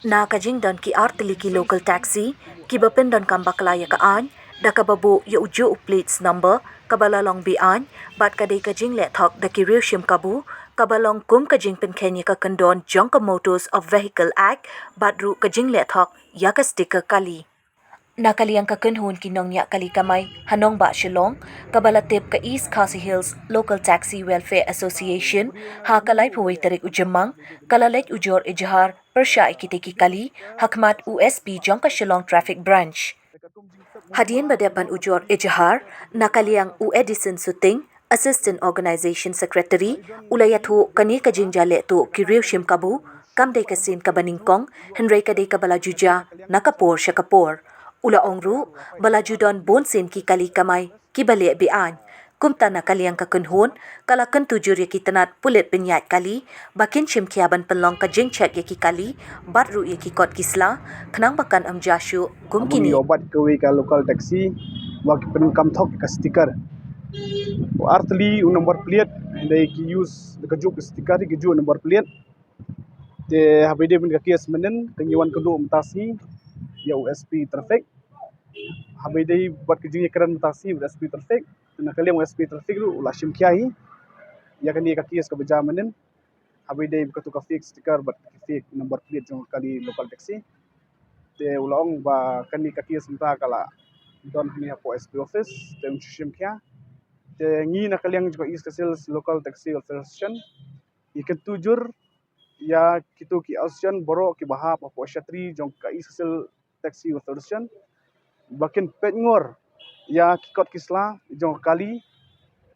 Nakajing don ki artili ki local taxi, ki bapin don kambak laya ka an, da kababu ya ujo plates number, kabala long bi an, bat kadai kajing le thok da ki real shim kabu, kabalong kum kajing pen kenya ka kandon jong ka Motors of Vehicle Act, bat ru kajing le thok ya ka sticker kali. Nakaliang kakunhun kinong niya kali kamay, hanong ba Shillong, kabalatip ka East Khasi Hills Local Taxi Welfare Association, ha kalay puway tarik ujamang, kalalek ujor ijahar, persya ikitiki kali, hakmat USP jong ka Shillong Traffic Branch. Hadian badepan ujor ijahar, nakaliang U Edison Suting, Assistant Organization Secretary, ulayathu kani kajingjale tu kiriw shim kabu, kamday kasin kabaningkong, henry kaday kabala juja, nakapor siya kapor. Ula ongru, balajudon bonsin ki kali kamay, ki bali bian. Kumta na kaliang kakunhun, kalakan tujur ya ki tanat pulit penyat kali, bakin shim kiaban penlong ka jingchet ya ki kali, batru ya ki kot kisla, kenang bakan jasyu, kum kini. Obat kewe ka local taxi, wak penkam thok ka stiker. Artli nomor plate, they use the kajuk stiker, kajuk nomor plate. Te habide ben kakias menen, kenyuan kedua mutasi, ya USP traffic. Habide buat kejungnya keran mutasi USP traffic. Nak kalian USP traffic lu ulah shim kiai. Ya kan dia kakias ke beja menen. Habide betul ka fix stiker buat fix nomor plate jong kali local taxi. Te ulang ba kan dia kakias menta kala don hanya po SP office, te shim kia. Te ngi nak kalian juga East Sales Local Taxi Association. Ikan tujur ya kitu ki association boro ki bahap apa syatri jong ka East Sales Taxi Association. Bakin petngor ya kikot kisla jong kali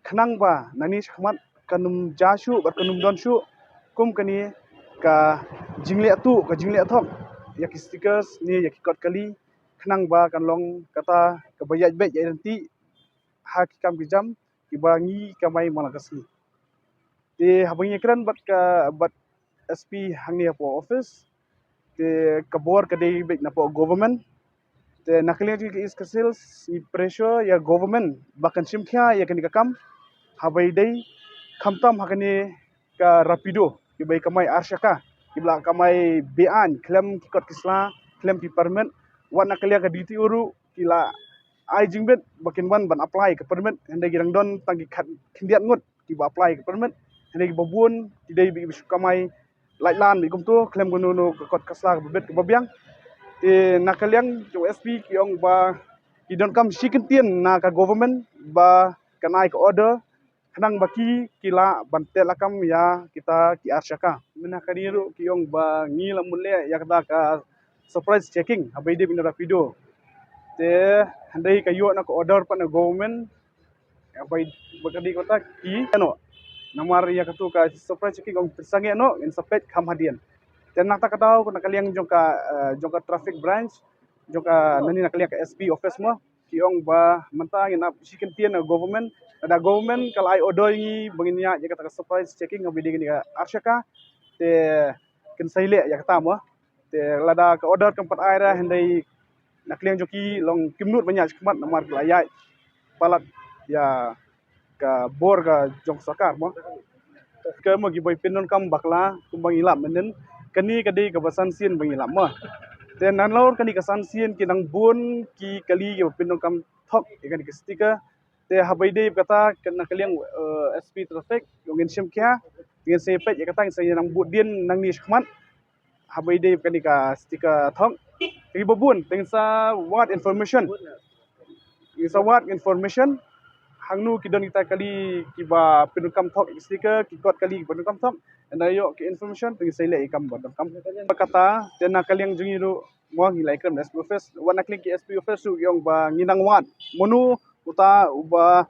kenang ba nani shahmat kanum jashu berkanum don shu kum kani ka jingle thok ya ki stickers ni ya kikot kali kenang ba kan long kata kebayat bet ya nanti ha ki kam ki jam ki bangi kamai malakasi te habangnya kran bat SP hangi po office te kabor kadai bet na po government te nakalian ki is sales i pressure ya government bakan simkhia ya kani kakam habai dai khamtam hakani ka rapido ki bai kamai arshaka ki bla kamai bean klem ki kot kisla klem ki permit wan nakalian ka diti uru kila ai jingbet bakin ban apply ke permit hande girang don tangki khindiat ngut ki ba apply ke permit hande ki babun ki dai bi kamai laitlan bi kumtu klem gono kot kasla bet ke babiang te nakaliang jo SP ki ong ba ki don kam sikentien na ka government ba kanai ka order kanang baki kila bantel akam ya kita ki arsyaka mena kadiru ki ong ba ngila mulle ya kata ka surprise checking habai de bin rapido te handai ka yo na ka order pa na government habai bakadi kota ki ano namar ya katu ka surprise checking ong tersange no in sapet kam hadian dan nak tak tahu nak kalian jongka traffic branch jongka nani nak kalian ke SP office mo kiong ba mentang ina sikentian government ada government kalau ai odoi benginya ya kata surprise checking ngabi ding ka arsyaka te ken saile ya kata mo te lada ka order tempat aira hendai nak kalian joki long kimnut banyak kemat namar layai palat ya ka bor ka jong sakar mo ke mo giboy pinon kam bakla kumbang ilap menen kani kadai kabasan sien bangilam mah dan nanlaur kani kasan sien kinang bun ki kali yo pinong kam thok ikan ki sticker te habai dei kata kana kaliang SP traffic yongin sim kya ngin sepet ya kata saya nang budin nang ni shkmat habai dei kani ka sticker thok ki babun tengsa what information hangnu ki don kita kali ki ba pinong kam thok sticker ki kot kali pinong kam thok nayo ki information teng sai le ikam bodam kam kata tena kaliang jungiru mo ngilai kam SP office wana klik ki SP office su yong ba nginang wat monu uta uba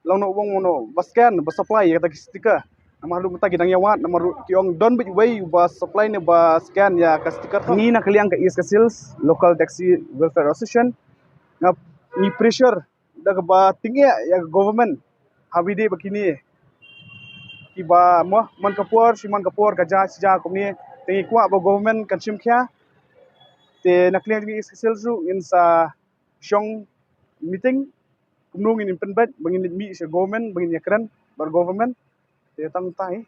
lawno wong mono baskan ba supply kata ki stiker nama lu mata gidang yawat nama ki yong don bit way ba supply ne ba scan ya ka stiker ni na kaliang ka is ka sales local taxi welfare association ngap ni pressure dak ba tinggi ya government habide bakini kiba mo man kapur si man kapur kaja sija komni tengi kwa ba government kan simkhya te naklian ni selsu in sa shong meeting kumnung in penbat bangin mi sa government bangin yakran bar government te tang tai